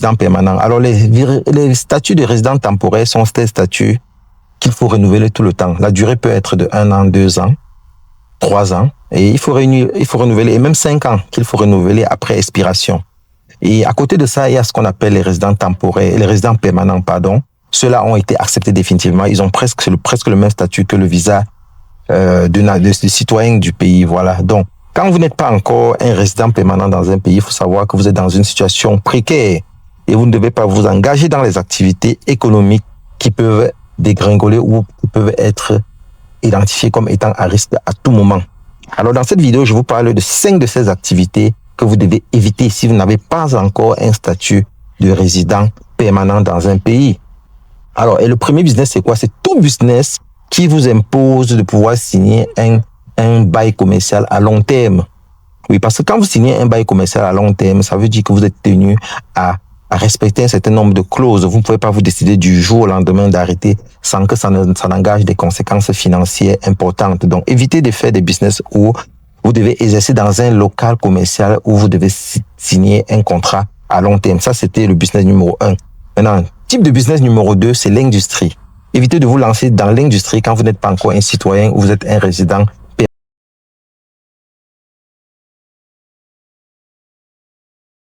résident permanent. Alors, les statuts de résident temporaire sont des statuts qu'il faut renouveler tout le temps. La durée peut être de 1 an, 2 ans, 3 ans. Et il faut renouveler, et même 5 ans qu'il faut renouveler après expiration. Et à côté de ça, il y a ce qu'on appelle les résidents temporaires, les résidents permanents, pardon. Ceux-là ont été acceptés définitivement. Ils ont presque le même statut que le visa de citoyen du pays. Voilà. Donc, quand vous n'êtes pas encore un résident permanent dans un pays, il faut savoir que vous êtes dans une situation précaire et vous ne devez pas vous engager dans les activités économiques qui peuvent dégringoler ou qui peuvent être identifiées comme étant à risque à tout moment. Alors, dans cette vidéo, je vous parle de 5 de ces activités que vous devez éviter si vous n'avez pas encore un statut de résident permanent dans un pays. Alors, et le premier business, c'est quoi? C'est tout business qui vous impose de pouvoir signer un bail commercial à long terme. Oui, parce que quand vous signez un bail commercial à long terme, ça veut dire que vous êtes tenu à respecter un certain nombre de clauses. Vous ne pouvez pas vous décider du jour au lendemain d'arrêter sans que ça n'engage des conséquences financières importantes. Donc, évitez de faire des business où vous devez exercer dans un local commercial où vous devez signer un contrat à long terme. Ça, c'était le business numéro 1. Maintenant, type de business numéro 2, c'est l'industrie. Évitez de vous lancer dans l'industrie quand vous n'êtes pas encore un citoyen ou vous êtes un résident